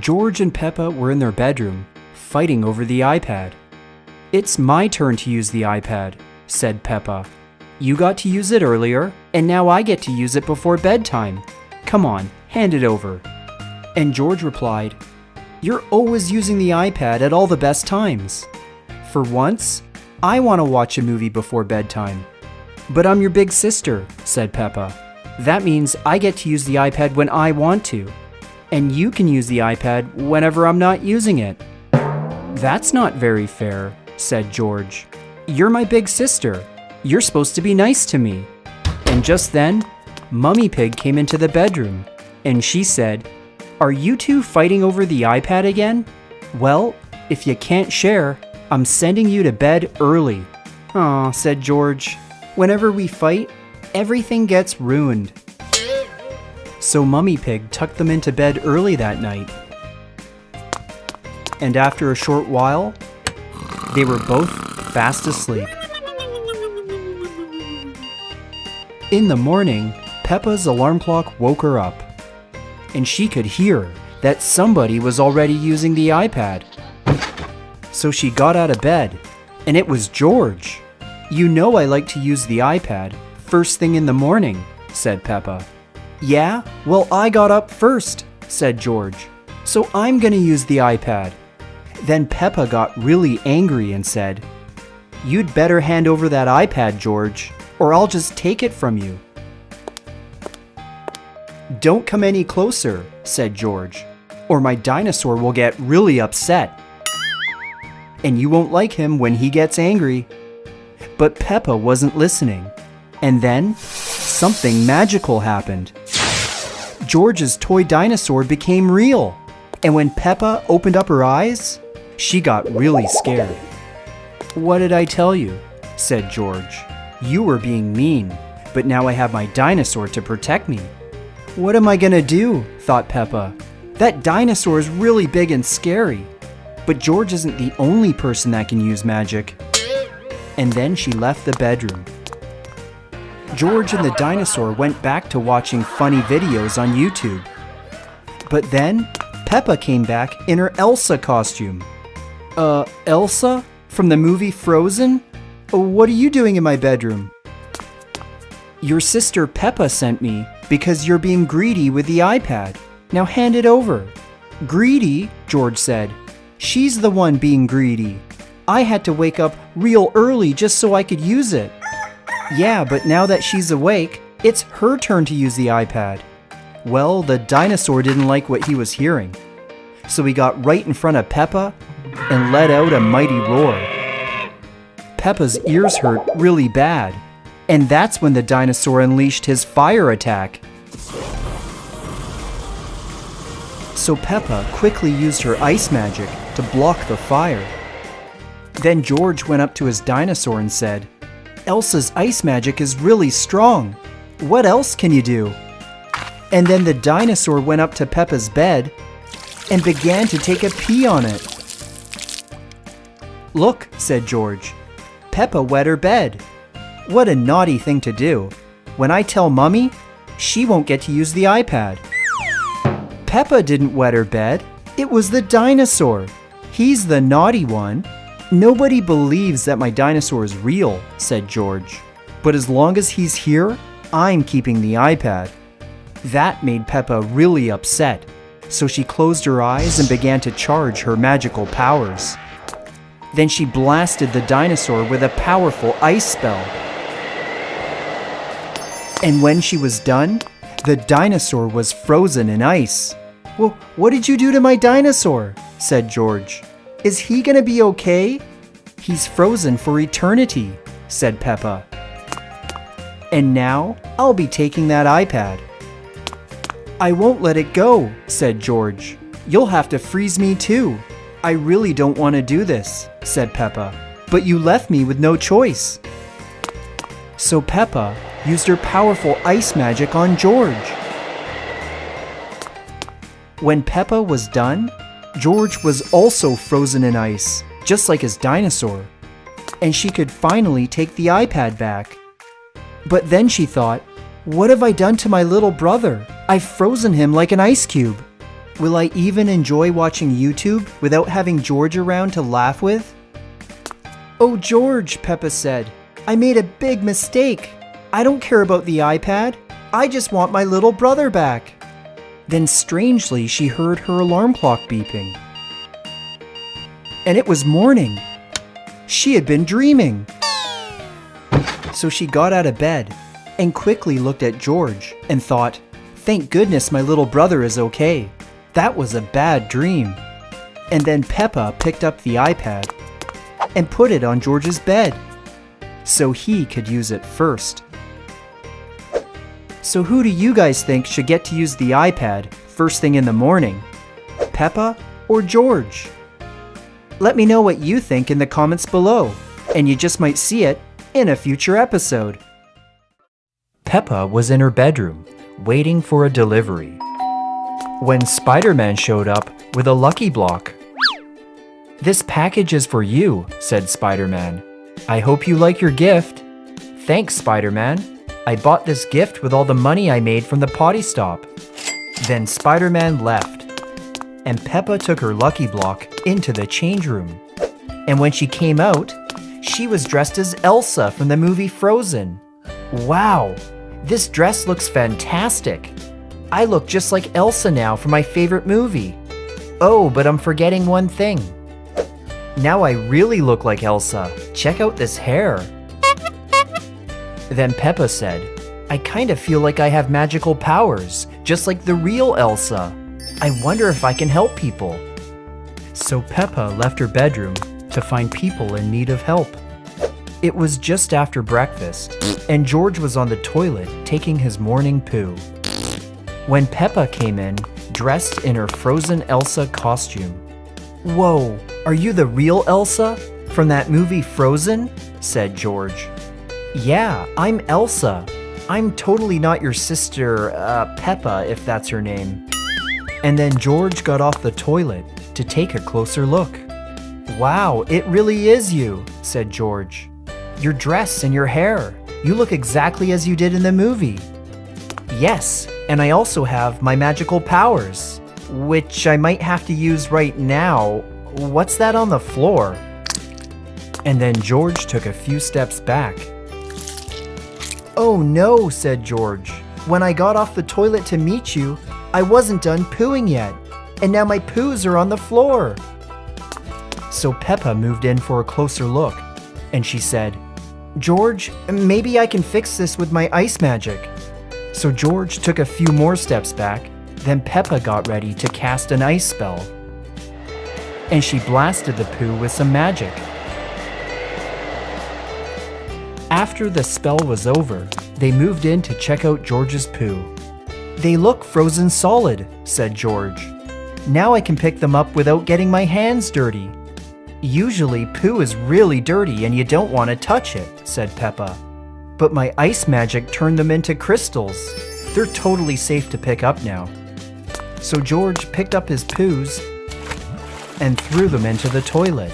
George and Peppa were in their bedroom, fighting over the iPad. "It's my turn to use the iPad," said Peppa. "You got to use it earlier, and now I get to use it before bedtime. Come on, hand it over." And George replied, "You're always using the iPad at all the best times. For once, I want to watch a movie before bedtime." "But I'm your big sister," said Peppa. "That means I get to use the iPad when I want to, and you can use the iPad whenever I'm not using it." "That's not very fair," said George. "You're my big sister. You're supposed to be nice to me." And just then, Mummy Pig came into the bedroom, and she said, "Are you two fighting over the iPad again? Well, if you can't share, I'm sending you to bed early." "Aw," said George. "Whenever we fight, everything gets ruined." So Mummy Pig tucked them into bed early that night. And after a short while, they were both fast asleep. In the morning, Peppa's alarm clock woke her up, and she could hear that somebody was already using the iPad. So she got out of bed, and it was George. "You know I like to use the iPad first thing in the morning," said Peppa. "Yeah? Well, I got up first," said George. "So I'm gonna use the iPad." Then Peppa got really angry and said, "You'd better hand over that iPad, George, or I'll just take it from you." "Don't come any closer," said George, "or my dinosaur will get really upset. And you won't like him when he gets angry." But Peppa wasn't listening. And then, something magical happened. George's toy dinosaur became real. And when Peppa opened up her eyes, she got really scared. "What did I tell you?" said George. "You were being mean, but now I have my dinosaur to protect me." "What am I gonna do?" thought Peppa. "That dinosaur is really big and scary." But George isn't the only person that can use magic. And then she left the bedroom. George and the dinosaur went back to watching funny videos on YouTube. But then, Peppa came back in her Elsa costume. Elsa? From the movie Frozen? What are you doing in my bedroom?" "Your sister Peppa sent me because you're being greedy with the iPad. Now hand it over." "Greedy?" George said. "She's the one being greedy. I had to wake up real early just so I could use it." "Yeah, but now that she's awake, it's her turn to use the iPad." Well, the dinosaur didn't like what he was hearing. So he got right in front of Peppa and let out a mighty roar. Peppa's ears hurt really bad, and that's when the dinosaur unleashed his fire attack. So Peppa quickly used her ice magic to block the fire. Then George went up to his dinosaur and said, "Elsa's ice magic is really strong. What else can you do?" And then the dinosaur went up to Peppa's bed and began to take a pee on it. "Look," said George, "Peppa wet her bed. What a naughty thing to do. When I tell Mummy, she won't get to use the iPad." "Peppa didn't wet her bed. It was the dinosaur. He's the naughty one." "Nobody believes that my dinosaur is real," said George. "But as long as he's here, I'm keeping the iPad." That made Peppa really upset, so she closed her eyes and began to charge her magical powers. Then she blasted the dinosaur with a powerful ice spell. And when she was done, the dinosaur was frozen in ice. "Well, what did you do to my dinosaur?" said George. "Is he gonna be okay?" "He's frozen for eternity," said Peppa. "And now I'll be taking that iPad." "I won't let it go," said George. "You'll have to freeze me too." "I really don't want to do this," said Peppa. "But you left me with no choice." So Peppa used her powerful ice magic on George. When Peppa was done, George was also frozen in ice, just like his dinosaur, and she could finally take the iPad back. But then she thought, "What have I done to my little brother? I've frozen him like an ice cube." Will I even enjoy watching YouTube without having George around to laugh with? Oh, George, Peppa said. I made a big mistake. I don't care about the iPad. I just want my little brother back. Then strangely, she heard her alarm clock beeping. And it was morning. She had been dreaming. So she got out of bed and quickly looked at George and thought, thank goodness my little brother is okay. That was a bad dream. And then Peppa picked up the iPad and put it on George's bed so he could use it first. So who do you guys think should get to use the iPad first thing in the morning? Peppa or George? Let me know what you think in the comments below, and you just might see it in a future episode. Peppa was in her bedroom, waiting for a delivery, when Spider-Man showed up with a lucky block. This package is for you, said Spider-Man. I hope you like your gift. Thanks, Spider-Man. I bought this gift with all the money I made from the potty stop. Then Spider-Man left, and Peppa took her lucky block into the change room. And when she came out, she was dressed as Elsa from the movie Frozen. Wow, this dress looks fantastic. I look just like Elsa now from my favorite movie. Oh, but I'm forgetting one thing. Now I really look like Elsa. Check out this hair. Then Peppa said, I kind of feel like I have magical powers, just like the real Elsa. I wonder if I can help people. So Peppa left her bedroom to find people in need of help. It was just after breakfast, and George was on the toilet taking his morning poo. When Peppa came in, dressed in her Frozen Elsa costume. Whoa, are you the real Elsa from that movie Frozen? Said George. Yeah, I'm Elsa. I'm totally not your sister, Peppa, if that's her name. And then George got off the toilet to take a closer look. Wow, it really is you, said George. Your dress and your hair. You look exactly as you did in the movie. Yes, and I also have my magical powers, which I might have to use right now. What's that on the floor? And then George took a few steps back. Oh no, said George. When I got off the toilet to meet you, I wasn't done pooing yet, and now my poos are on the floor. So Peppa moved in for a closer look, and she said, George, maybe I can fix this with my ice magic. So George took a few more steps back, then Peppa got ready to cast an ice spell. And she blasted the poo with some magic. After the spell was over, they moved in to check out George's poo. They look frozen solid, said George. Now I can pick them up without getting my hands dirty. Usually poo is really dirty and you don't want to touch it, said Peppa. But my ice magic turned them into crystals. They're totally safe to pick up now. So George picked up his poos and threw them into the toilet.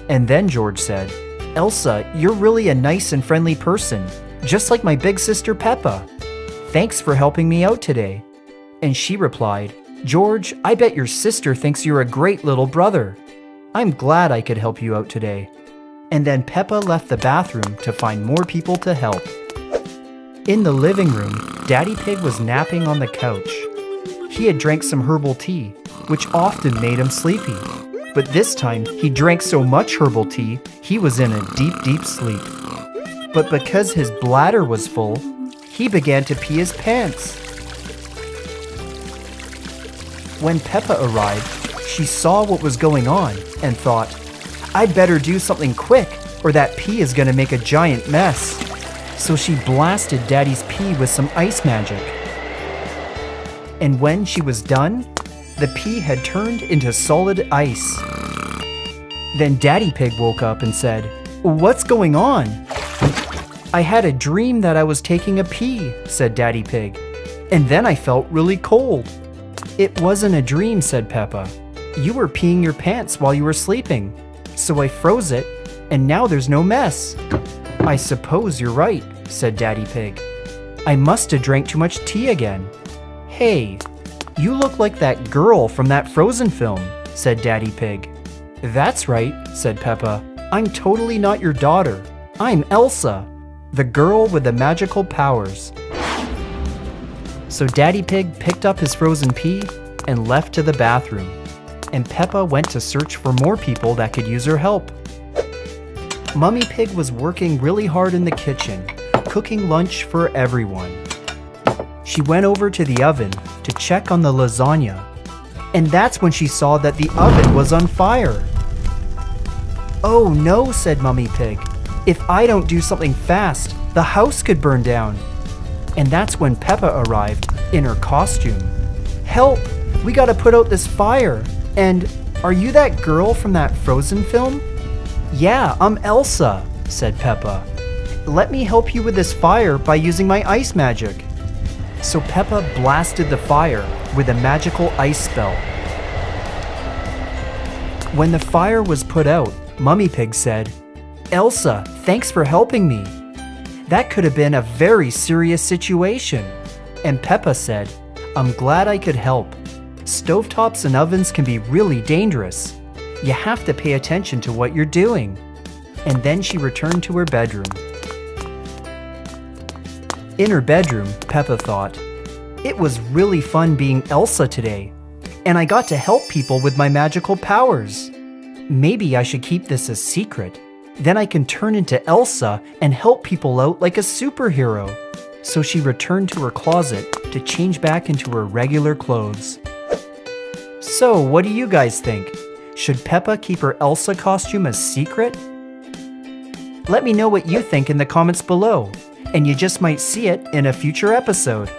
And then George said, Elsa, you're really a nice and friendly person, just like my big sister Peppa. Thanks for helping me out today. And she replied, George, I bet your sister thinks you're a great little brother. I'm glad I could help you out today. And then Peppa left the bathroom to find more people to help. In the living room, Daddy Pig was napping on the couch. He had drank some herbal tea, which often made him sleepy. But this time, he drank so much herbal tea, he was in a deep, deep sleep. But because his bladder was full, he began to pee his pants. When Peppa arrived, she saw what was going on and thought, I'd better do something quick or that pee is going to make a giant mess. So she blasted Daddy's pee with some ice magic. And when she was done, the pee had turned into solid ice. Then Daddy Pig woke up and said, What's going on? I had a dream that I was taking a pee, said Daddy Pig. And then I felt really cold. It wasn't a dream, said Peppa. You were peeing your pants while you were sleeping. So I froze it, and now there's no mess. I suppose you're right, said Daddy Pig. I must have drank too much tea again. Hey, "You look like that girl from that Frozen film," said Daddy Pig. "That's right," said Peppa. "I'm totally not your daughter. I'm Elsa, the girl with the magical powers." So Daddy Pig picked up his frozen pea and left to the bathroom, and Peppa went to search for more people that could use her help. Mummy Pig was working really hard in the kitchen, cooking lunch for everyone. She went over to the oven to check on the lasagna, and that's when she saw that the oven was on fire. "Oh no," said Mummy Pig. "If I don't do something fast, the house could burn down." And that's when Peppa arrived in her costume. "Help! We gotta put out this fire! And are you that girl from that Frozen film?" "Yeah, I'm Elsa," said Peppa. "Let me help you with this fire by using my ice magic." So Peppa blasted the fire with a magical ice spell. When the fire was put out, Mummy Pig said, "Elsa, thanks for helping me. That could have been a very serious situation." And Peppa said, "I'm glad I could help. Stovetops and ovens can be really dangerous. You have to pay attention to what you're doing." And then she returned to her bedroom. In her bedroom, Peppa thought, "It was really fun being Elsa today, and I got to help people with my magical powers. Maybe I should keep this a secret. Then I can turn into Elsa and help people out like a superhero." So she returned to her closet to change back into her regular clothes. So, what do you guys think? Should Peppa keep her Elsa costume a secret? Let me know what you think in the comments below, and you just might see it in a future episode.